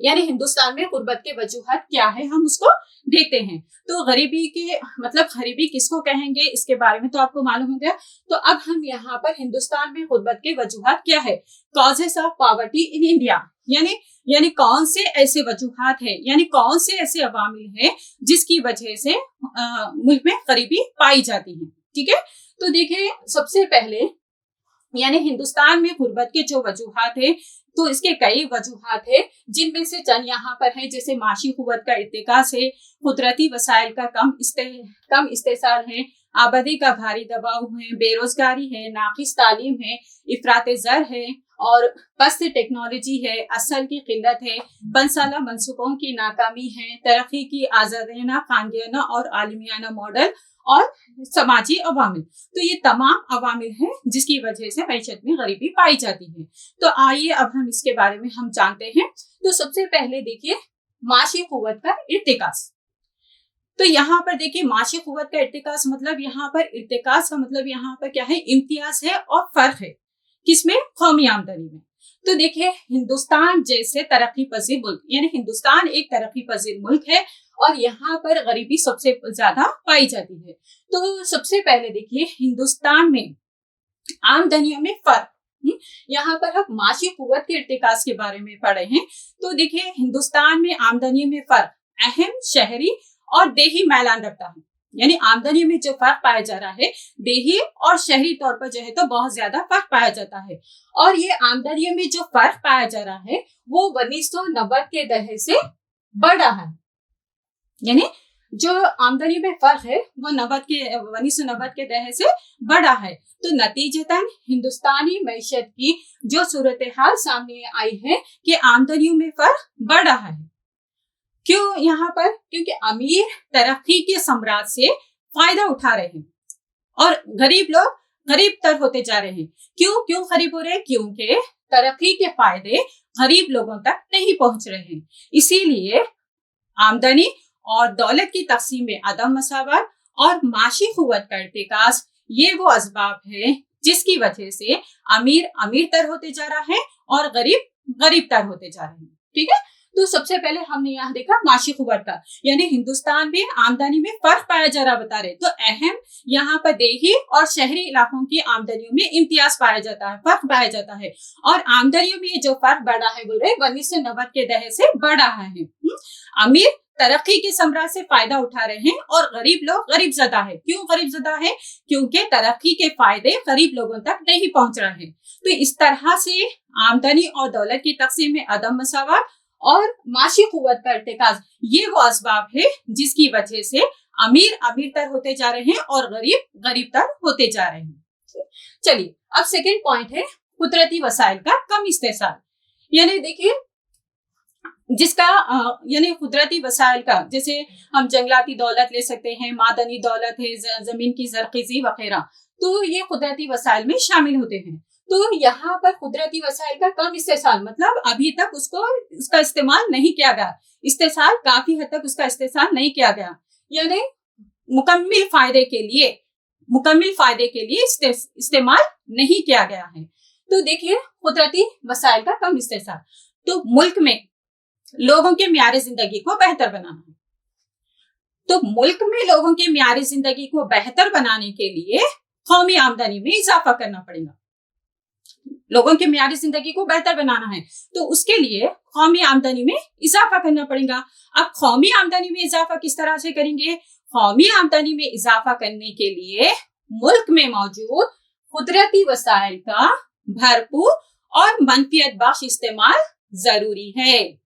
یعنی ہندوستان میں غربت کے وجوہات کیا ہے ہم اس کو دیکھتے ہیں. تو غریبی کے مطلب غریبی کس کو کہیں گے اس کے بارے میں تو آپ کو معلوم ہو گیا. تو اب ہم یہاں پر ہندوستان میں غربت کے وجوہات کیا ہے, causes of poverty in India, یعنی کون سے ایسے وجوہات ہیں, یعنی کون سے ایسے عوامل ہیں جس کی وجہ سے ملک میں غریبی پائی جاتی ہے. ٹھیک ہے, تو دیکھیں سب سے پہلے یعنی ہندوستان میں غربت کے جو وجوہات ہیں تو اس کے کئی وجوہات ہیں, جن میں سے چند یہاں پر ہیں, جیسے معاشی قوت کا ارتکاز ہے, قدرتی وسائل کا کم استحصال ہے, آبادی کا بھاری دباؤ ہے, بے روزگاری ہے, ناقص تعلیم ہے, افراط زر ہے, اور پست ٹیکنالوجی ہے, اصل کی قلت ہے, 5 سالہ منصوبوں کی ناکامی ہے, ترقی کی آزادانہ خاندانہ اور عالمیانہ ماڈل اور سماجی عوامل. تو یہ تمام عوامل ہیں جس کی وجہ سے معیشت میں غریبی پائی جاتی ہے. تو آئیے اب ہم اس کے بارے میں ہم جانتے ہیں. تو سب سے پہلے دیکھیے معاشی قوت کا ارتکاز. تو یہاں پر دیکھیے معاشی قوت کا ارتکاز مطلب یہاں پر ارتکاز کا مطلب یہاں پر کیا ہے, امتیاز ہے اور فرق ہے. کس میں؟ قومی آمدنی میں. تو دیکھیے ہندوستان جیسے ترقی پذیر ملک, یعنی ہندوستان ایک ترقی پذیر ملک ہے اور یہاں پر غریبی سب سے زیادہ پائی جاتی ہے. تو سب سے پہلے دیکھیے ہندوستان میں آمدنیوں میں فرق. یہاں پر ہم معاشی قوت کے ارتکاز کے بارے میں پڑھے ہیں. تو دیکھیے ہندوستان میں آمدنی میں فرق اہم شہری اور دیہی میلان رکھتا ہے. یعنی آمدنی میں جو فرق پایا جا رہا ہے دیہی اور شہری طور پر جو ہے تو بہت زیادہ فرق پایا جاتا ہے. اور یہ آمدنی میں جو فرق پایا جا رہا ہے وہ 1990 کے دہے سے بڑھ رہا ہے. یعنی جو آمدنی میں فرق ہے وہ 1990 کے دہے سے بڑھ رہا ہے. تو نتیجتاً ہندوستانی معیشت کی جو صورتحال سامنے آئی ہے کہ آمدنیوں میں فرق بڑھ رہا ہے. کیوں یہاں پر؟ کیونکہ امیر ترقی کے ثمرات سے فائدہ اٹھا رہے ہیں اور غریب لوگ غریب تر ہوتے جا رہے ہیں. کیوں غریب ہو رہے ہیں؟ کیونکہ ترقی کے فائدے غریب لوگوں تک نہیں پہنچ رہے ہیں. اسی لیے آمدنی اور دولت کی تقسیم میں عدم مساوات اور معاشی قوت کا ارتکاز یہ وہ اسباب ہے جس کی وجہ سے امیر تر ہوتے جا رہا ہے اور غریب تر ہوتے جا رہے ہیں. ٹھیک ہے, تو سب سے پہلے ہم نے یہاں دیکھا معاشی قوت کا, یعنی ہندوستان میں آمدنی میں فرق پایا جا رہا بتا رہے. تو اہم یہاں پر دیہی اور شہری علاقوں کی آمدنیوں میں امتیاز پایا جاتا ہے, فرق پایا جاتا ہے. اور آمدنیوں میں جو فرق بڑھا ہے بول رہے 1990 کے دہے سے بڑھ رہا ہے. امیر ترقی کے ثمرات سے فائدہ اٹھا رہے ہیں اور غریب لوگ غریب زدہ ہے. کیوں غریب زدہ ہے؟ کیونکہ ترقی کے فائدے غریب لوگوں تک نہیں پہنچ رہے ہیں. تو اس طرح سے آمدنی اور دولت کی تقسیم میں عدم مساوات اور معاشی قوت کا ارتکاز یہ وہ اسباب ہے جس کی وجہ سے امیر تر ہوتے جا رہے ہیں اور غریب تر ہوتے جا رہے ہیں. چلیے اب سیکنڈ پوائنٹ ہے قدرتی وسائل کا کم استحصال. یعنی دیکھیے جس کا یعنی قدرتی وسائل کا, جیسے ہم جنگلاتی دولت لے سکتے ہیں, معدنی دولت ہے, زمین کی زرخیزی وغیرہ, تو یہ قدرتی وسائل میں شامل ہوتے ہیں. تو یہاں پر قدرتی وسائل کا کم استحصال مطلب ابھی تک اس کا استعمال نہیں کیا گیا, استحصال کافی حد تک اس کا استحصال نہیں کیا گیا, یعنی مکمل فائدے کے لیے استعمال نہیں کیا گیا ہے. تو دیکھیے قدرتی وسائل کا کم استحصال. تو ملک میں لوگوں کے معیار زندگی کو بہتر بنانا ہے. تو ملک میں لوگوں کے معیار زندگی کو بہتر بنانے کے لیے قومی آمدنی میں اضافہ کرنا پڑے گا. لوگوں کے معیار زندگی کو بہتر بنانا ہے تو اس کے لیے قومی آمدنی میں اضافہ کرنا پڑے گا. اب قومی آمدنی میں اضافہ کس طرح سے کریں گے؟ قومی آمدنی میں اضافہ کرنے کے لیے ملک میں موجود قدرتی وسائل کا بھرپور اور منفعت بخش استعمال ضروری ہے.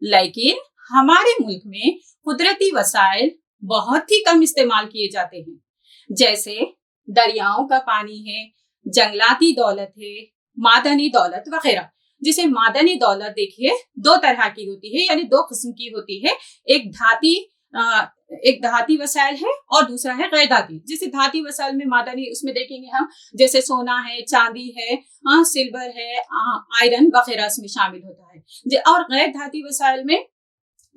لیکن ہمارے ملک میں قدرتی وسائل بہت ہی کم استعمال کیے جاتے ہیں, جیسے دریاؤں کا پانی ہے, جنگلاتی دولت ہے, معدنی دولت وغیرہ. جسے معدنی دولت دیکھیے 2 طرح کی ہوتی ہے, یعنی 2 قسم کی ہوتی ہے. ایک دھاتی وسائل ہے اور دوسرا ہے غیر دھاتی. جیسے دھاتی وسائل میں معدنی اس میں دیکھیں گے ہم, جیسے سونا ہے, چاندی ہے, سلور ہے, آئرن وغیرہ اس میں شامل ہوتا ہے. اور غیر دھاتی وسائل میں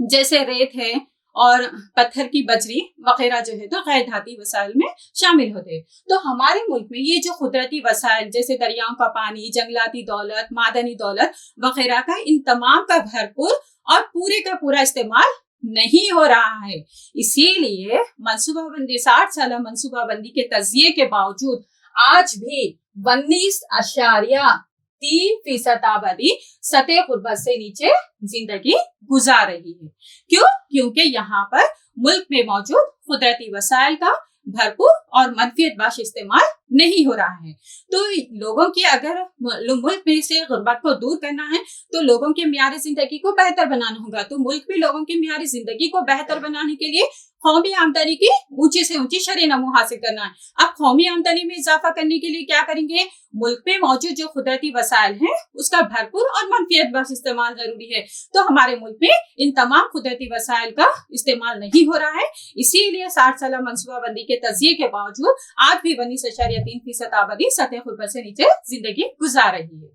جیسے ریت ہے اور پتھر کی بجری وغیرہ جو ہے تو غیر دھاتی وسائل میں شامل ہوتے ہیں. تو ہمارے ملک میں یہ جو قدرتی وسائل جیسے دریاؤں کا پانی، جنگلاتی دولت، معدنی دولت وغیرہ کا ان تمام کا بھرپور اور پورے کا پورا استعمال نہیں ہو رہا ہے. اسی لیے منصوبہ بندی 60 سالہ منصوبہ بندی کے تجزیے کے باوجود آج بھی 19.3% آبادی سطح غربت سے نیچے زندگی گزار رہی ہے. کیوں؟ کیونکہ یہاں پر ملک میں موجود قدرتی وسائل کا بھرپور اور منفیت بخش استعمال نہیں ہو رہا ہے. تو لوگوں کی اگر ملک میں سے غربت کو دور کرنا ہے تو لوگوں کے معیار زندگی کو بہتر بنانا ہوگا. تو ملک میں لوگوں کے معیار زندگی کو بہتر بنانے کے لیے قومی آمدنی کی اونچی سے اونچی شرح نمو حاصل کرنا ہے. اب قومی آمدنی میں اضافہ کرنے کے لیے کیا کریں گے؟ ملک میں موجود جو قدرتی وسائل ہیں اس کا بھرپور اور منفیت بخش استعمال ضروری ہے. تو ہمارے ملک میں ان تمام قدرتی وسائل کا استعمال نہیں ہو رہا ہے. اسی لیے 60 سالہ منصوبہ بندی کے تجزیے کے باوجود آج بھی 19.3% آبادی سطح غربت سے نیچے زندگی گزار رہی ہے.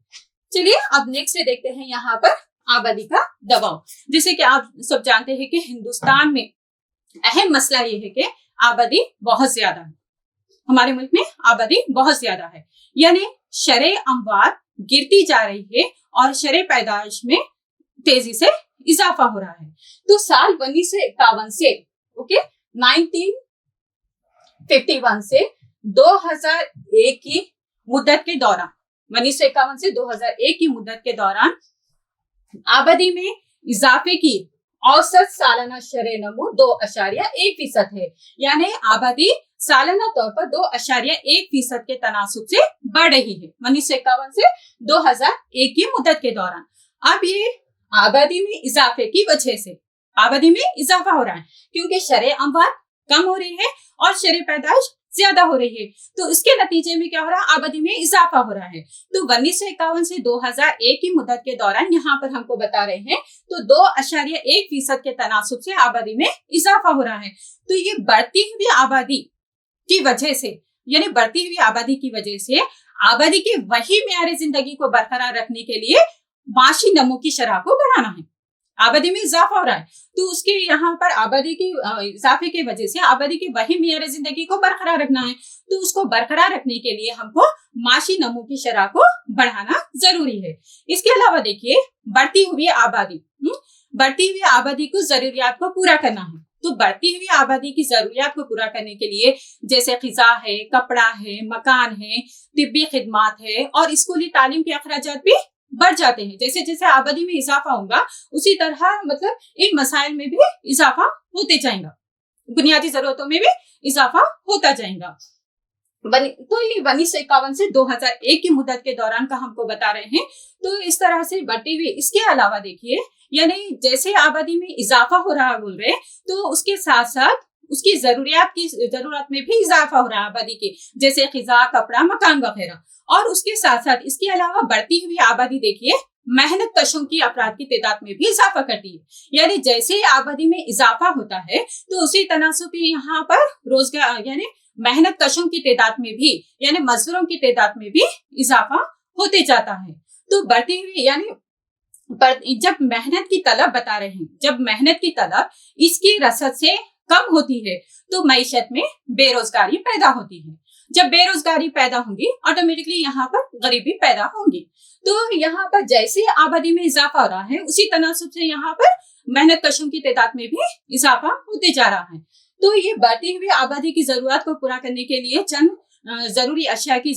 چلیے اب نیکسٹ دیکھتے ہیں یہاں پر آبادی کا دباؤ. جیسے کہ آپ سب جانتے ہیں کہ ہندوستان میں اہم مسئلہ یہ ہے کہ آبادی بہت زیادہ ہے. ہمارے ملک میں آبادی بہت زیادہ ہے، یعنی شرح اموات گرتی جا رہی ہے اور شرح پیدائش میں تیزی سے اضافہ ہو رہا ہے. تو سال 1951 سے 1951 سے 2001 کی مدت کے دوران 1951 سے 2001 کی مدت کے دوران آبادی میں اضافے کی اوسط سالانہ شرح نمو 2.1% ہے. یعنی آبادی سالانہ طور پر 2.1% کے تناسب سے بڑھ رہی ہے 1951 سے 2001 کی مدت کے دوران. اب یہ آبادی میں اضافے کی وجہ سے آبادی میں اضافہ ہو رہا ہے کیونکہ شرح اموات کم ہو رہی ہے اور شرح پیدائش زیادہ ہو رہی ہے. تو اس کے نتیجے میں کیا ہو رہا ہے؟ آبادی میں اضافہ ہو رہا ہے. تو 1951 سے 2001 کی مدت کے دوران یہاں پر ہم کو بتا رہے ہیں تو 2.1% کے تناسب سے آبادی میں اضافہ ہو رہا ہے. تو یہ بڑھتی ہوئی آبادی کی وجہ سے یعنی بڑھتی ہوئی آبادی کی وجہ سے آبادی کے وہی معیار زندگی کو برقرار رکھنے کے لیے معاشی نمو کی شرح کو بڑھانا ہے. آبادی میں اضافہ ہو رہا ہے تو اس کے یہاں پر آبادی کی اضافے کی وجہ سے آبادی کے وہی معیار زندگی کو برقرار رکھنا ہے. تو اس کو برقرار رکھنے کے لیے ہم کو معاشی نمو کی شرح کو بڑھانا ضروری ہے. اس کے علاوہ دیکھیے بڑھتی ہوئی آبادی کو ضروریات کو پورا کرنا ہے. تو بڑھتی ہوئی آبادی کی ضروریات کو پورا کرنے کے لیے جیسے غذا ہے، کپڑا ہے، مکان ہے، طبی خدمات ہے اور اسکولی تعلیم کے اخراجات بھی بڑھ جاتے ہیں. جیسے جیسے آبادی میں اضافہ ہوگا اسی طرح ان مسائل میں بھی اضافہ ہوتے جائیں گا، بنیادی ضرورتوں میں بھی اضافہ ہوتا جائے گا. تو یہ 1951 سے 2001 کی مدت کے دوران کا ہم کو بتا رہے ہیں. تو اس طرح سے بڑھتی ہوئی اس کے علاوہ دیکھیے یعنی جیسے آبادی میں اضافہ ہو رہا بول رہے تو اس کے ساتھ ساتھ اس کی ضرورت میں بھی اضافہ ہو رہا ہے آبادی کی، جیسے غذا، کپڑا، مکان وغیرہ. اور اس کے ساتھ ساتھ اس کے علاوہ بڑھتی ہوئی آبادی دیکھیے محنت کشوں کی افراد کی تعداد میں بھی اضافہ کرتی ہے. یعنی جیسے آبادی میں اضافہ ہوتا ہے تو اسی تناسب یہاں پر روزگار یعنی محنت کشوں کی تعداد میں بھی یعنی مزدوروں کی تعداد میں بھی اضافہ ہوتے جاتا ہے. تو بڑھتی ہوئی یعنی جب محنت کی طلب بتا رہے ہیں، جب محنت کی طلب اس کی رسد سے کم ہوتی ہے تو معیشت میں بے روزگاری پیدا ہوتی ہے. جب بے روزگاری پیدا ہوگی آٹومیٹکلی یہاں پر غریبی پیدا ہوگی. تو یہاں پر جیسے آبادی میں اضافہ ہو رہا ہے اسی تناسب سے یہاں پر محنت کشوں کی تعداد میں بھی اضافہ ہوتے جا رہا ہے. تو یہ بڑھتی ہوئی آبادی کی ضرورت کو پورا کرنے کے لیے چند ضروری اشیاء کی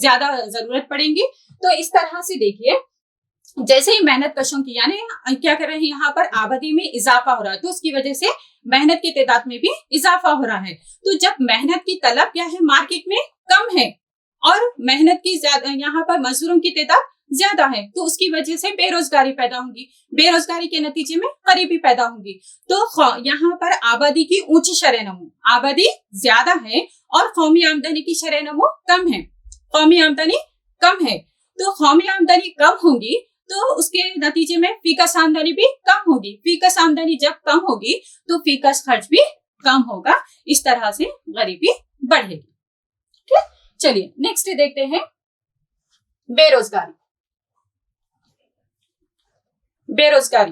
زیادہ ضرورت پڑیں گی. تو اس طرح سے دیکھیے جیسے ہی محنت کشوں کی یعنی کیا کر رہے ہیں یہاں پر آبادی میں اضافہ ہو رہا ہے تو اس کی وجہ سے محنت کی تعداد میں بھی اضافہ ہو رہا ہے. تو جب محنت کی طلب کیا ہے مارکیٹ میں کم ہے اور محنت کی یہاں پر مزدوروں کی تعداد زیادہ ہے تو اس کی وجہ سے بے روزگاری پیدا ہوگی. بے روزگاری کے نتیجے میں غریبی پیدا ہوگی. تو یہاں پر آبادی کی اونچی شرح نمو، آبادی زیادہ ہے اور قومی آمدنی کی شرح نمو کم ہے. قومی آمدنی کم ہے تو قومی آمدنی کم ہوگی تو اس کے نتیجے میں فی کس آمدنی بھی کم ہوگی. فی کس آمدنی جب کم ہوگی تو فی کس خرچ بھی کم ہوگا. اس طرح سے غریبی بڑھے گی. ٹھیک، چلیے نیکسٹ دیکھتے ہیں بے روزگاری. بے روزگاری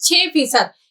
6%,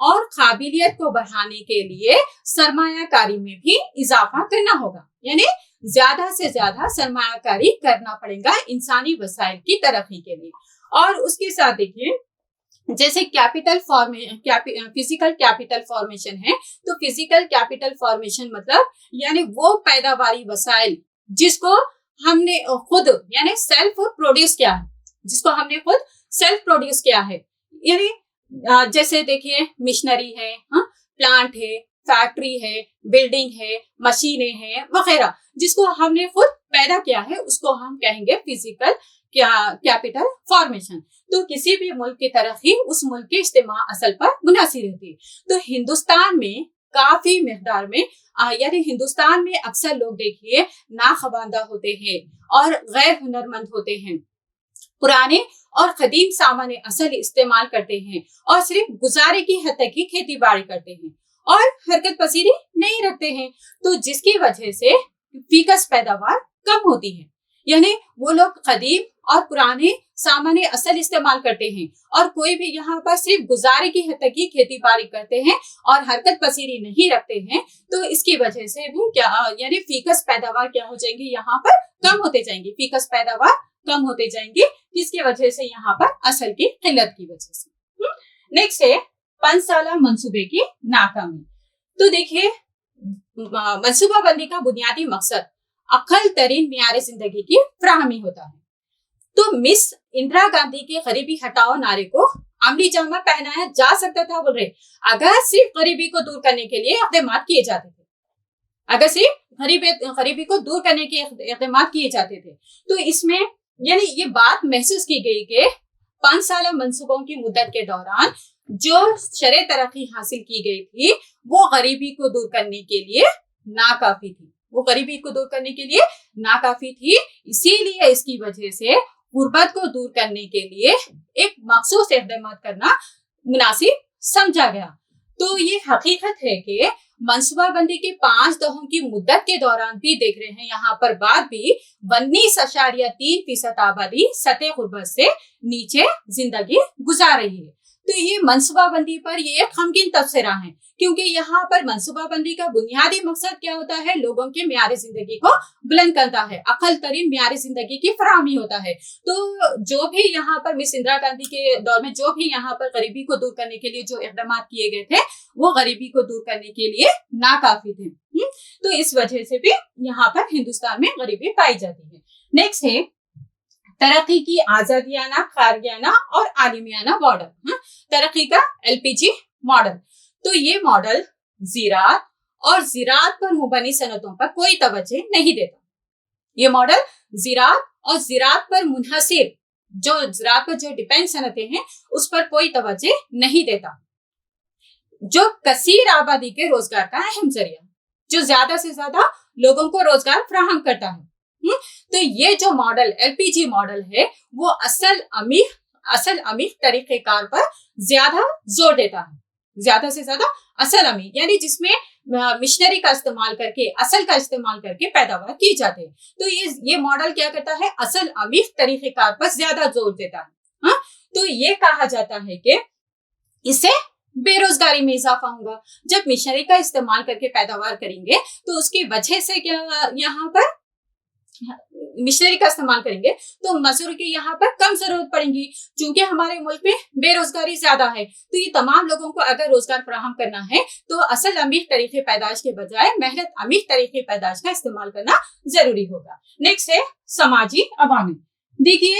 اور قابلیت کو بڑھانے کے لیے سرمایہ کاری میں بھی اضافہ کرنا ہوگا. یعنی زیادہ سے زیادہ سرمایہ کاری کرنا پڑے گا انسانی وسائل کی ترقی کے لیے. اور اس کے ساتھ دیکھیے جیسے فزیکل کیپٹل فارمیشن ہے, تو فزیکل کیپٹل فارمیشن مطلب یعنی وہ پیداواری وسائل جس کو ہم نے خود یعنی سیلف پروڈیوس کیا ہے, جس کو ہم نے خود سیلف پروڈیوس کیا ہے. یعنی جیسے دیکھیے مشنری ہے, پلانٹ ہے, فیکٹری ہے, بلڈنگ ہے, مشینیں ہیں وغیرہ, جس کو ہم نے خود پیدا کیا ہے اس کو ہم کہیں گے فزیکل کیپٹل فارمیشن. تو کسی بھی ملک کی ترقی اس ملک کے اجتماع اصل پر منحصر رہتی ہے. تو ہندوستان میں کافی مقدار میں یعنی ہندوستان میں اکثر لوگ دیکھیے ناخواندہ ہوتے ہیں اور غیر ہنرمند ہوتے ہیں, پرانے اور قدیم سامان اصل استعمال کرتے ہیں اور صرف گزارے کی حد تک ہی کھیتی باڑی کرتے ہیں اور حرکت پذیری نہیں رکھتے ہیں. تو جس کی وجہ سے فیکس پیداوار کم ہوتی ہے. یعنی وہ لوگ قدیم اور پرانے سامان اصل استعمال کرتے ہیں اور کوئی بھی یہاں پر صرف گزارے کی حد تک ہی کھیتی باڑی کرتے ہیں اور حرکت پذیری نہیں رکھتے ہیں. تو اس کی وجہ سے بھی کیا یعنی فیکس پیداوار کیا ہو جائیں گی, یہاں پر کم ہوتے جائیں گی, فیکس پیداوار کم ہوتے جائیں گی. جس کی وجہ سے یہاں پر اصل کی قلت کی وجہ سے. نیکسٹ ہے 5 سالہ منصوبے کی ناکامی. تو دیکھیے منصوبہ بندی کا بنیادی مقصد اقل ترین معیار زندگی کی فراہمی ہوتا ہے. تو مس اندرا گاندھی کے غریبی ہٹاؤ نعرے کو عملی جامہ پہنایا جا سکتا تھا بول رہے اگر صرف غریبی کو دور کرنے کے لیے اقدامات کیے جاتے تھے, اگر صرف غریبی کو دور کرنے کے اقدامات کیے جاتے تھے. تو اس میں یعنی یہ بات محسوس کی گئی کہ 5 سالہ منصوبوں کی مدت کے دوران جو شرح ترقی حاصل کی گئی تھی وہ غریبی کو دور کرنے کے لیے ناکافی تھی, وہ غریبی کو دور کرنے کے لیے ناکافی تھی. اسی لیے اس کی وجہ سے غربت کو دور کرنے کے لیے ایک مخصوص اقدامات کرنا مناسب سمجھا گیا. تو یہ حقیقت ہے کہ منصوبہ بندی کے 5 دہوں کی مدت کے دوران بھی دیکھ رہے ہیں یہاں پر بات بھی 19.3% آبادی سطح غربت سے نیچے زندگی گزار رہی ہے. تو یہ منصوبہ بندی پر یہ ایک غمگین تبصرہ ہے کیونکہ یہاں پر منصوبہ بندی کا بنیادی مقصد کیا ہوتا ہے, لوگوں کے معیار زندگی کو بلند کرتا ہے, اقل ترین معیار زندگی کی فراہمی ہوتا ہے. تو جو بھی یہاں پر مس اندرا گاندھی کے دور میں جو بھی یہاں پر غریبی کو دور کرنے کے لیے جو اقدامات کیے گئے تھے وہ غریبی کو دور کرنے کے لیے ناکافی تھے. تو اس وجہ سے بھی یہاں پر ہندوستان میں غریبی پائی جاتی ہے. نیکسٹ ہے ترقی کی آزادیانہ, خارجیانہ اور عالمیانہ ماڈل. ترقی کا LPG ماڈل. تو یہ ماڈل زراعت اور زراعت پر مبنی صنعتوں پر کوئی توجہ نہیں دیتا. یہ ماڈل زراعت اور زراعت پر منحصر جو زراعت پر جو ڈیپینڈ صنعتیں ہیں اس پر کوئی توجہ نہیں دیتا, جو کثیر آبادی کے روزگار کا اہم ذریعہ, جو زیادہ سے زیادہ لوگوں کو روزگار فراہم کرتا ہے. تو یہ جو ماڈل LPG ماڈل ہے وہ اصل عمیق طریقہ کار پر زیادہ زور دیتا ہے, زیادہ سے زیادہ اصل عمیق یعنی جس میں مشنری کا استعمال کر کے اصل کا استعمال کر کے پیداوار کی جاتی ہے. تو یہ ماڈل کیا کرتا ہے, اصل عمیق طریقہ کار پر زیادہ زور دیتا ہے. تو یہ کہا جاتا ہے کہ اس سے بے روزگاری میں اضافہ ہوگا. جب مشنری کا استعمال کر کے پیداوار کریں گے تو اس کی وجہ سے کیا یہاں پر مشنری کا استعمال کریں گے تو مزدور کی یہاں پر کم ضرورت پڑیں گی. چونکہ ہمارے ملک میں بے روزگاری زیادہ ہے تو یہ تمام لوگوں کو اگر روزگار فراہم کرنا ہے تو اصل عمیق طریقے پیدائش کے بجائے محنت عمیق طریقے پیدائش کا استعمال کرنا ضروری ہوگا. نیکسٹ ہے سماجی عوامل. دیکھیے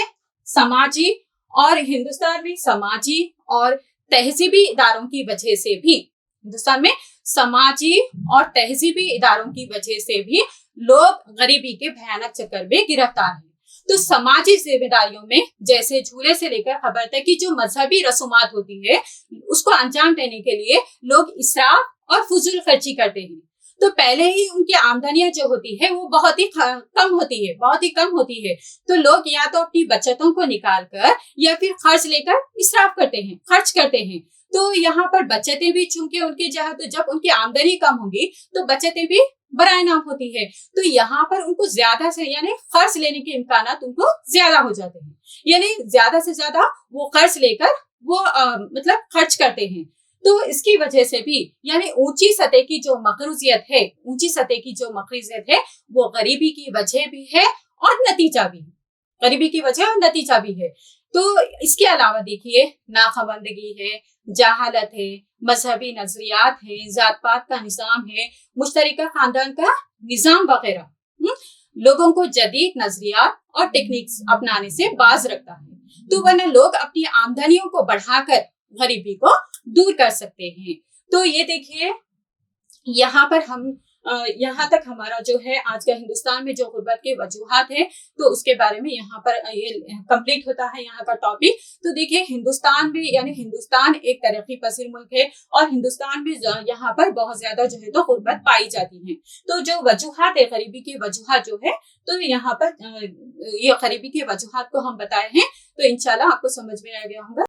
سماجی اور ہندوستان میں سماجی اور تہذیبی اداروں کی وجہ سے بھی ہندوستان میں سماجی اور تہذیبی اداروں کی وجہ سے بھی لوگ غریبی کے بھیانک چکر میں گرفتار ہیں. تو سماجی ذمہ داریوں میں جیسے جھولے سے لے کر خبر تک کی جو مذہبی رسومات ہوتی ہے اس کو انجام دینے کے لیے لوگ اسراف اور فضول خرچی کرتے ہیں. تو پہلے ہی ان کی آمدنیاں جو ہوتی ہے وہ بہت ہی کم ہوتی ہے. تو لوگ یا تو اپنی بچتوں کو نکال کر یا پھر خرچ لے کر اسراف کرتے ہیں, خرچ کرتے ہیں. تو یہاں پر بچتیں بھی چونکہ ان کی جب ان کی آمدنی کم ہوگی تو بچتیں بھی برائے نام ہوتی ہے. تو یہاں پر ان کو زیادہ سے یعنی قرض لینے کے امکانات ان کو زیادہ ہو جاتے ہیں, یعنی زیادہ سے زیادہ وہ قرض لے کر وہ خرچ کرتے ہیں. تو اس کی وجہ سے بھی یعنی اونچی سطح کی جو مقروضیت ہے وہ غریبی کی وجہ بھی ہے اور نتیجہ بھی ہے، غریبی کی وجہ اور نتیجہ بھی ہے۔ تو اس کے علاوہ دیکھیے ناخواندگی ہے، جہالت ہے، مذہبی نظریات ہے، ذات پات کا نظام ہے، مشترکہ خاندان کا نظام وغیرہ لوگوں کو جدید نظریات اور ٹیکنیکس اپنانے سے باز رکھتا ہے۔ تو ورنہ لوگ اپنی آمدنیوں کو بڑھا کر غریبی کو دور کر سکتے ہیں۔ تو یہ دیکھیے یہاں تک ہمارا جو ہے آج کا ہندوستان میں جو غربت کے وجوہات ہیں تو اس کے بارے میں یہاں پر یہ کمپلیٹ ہوتا ہے یہاں کا ٹاپک۔ تو دیکھیے ہندوستان میں یعنی ہندوستان ایک ترقی پذیر ملک ہے اور ہندوستان میں یہاں پر بہت زیادہ جو ہے تو غربت پائی جاتی ہے۔ تو جو وجوہات ہے غریبی کی وجوہات جو ہے تو یہاں پر یہ غریبی کے وجوہات کو ہم بتائے ہیں، تو انشاءاللہ آپ کو سمجھ میں آ گیا ہوگا۔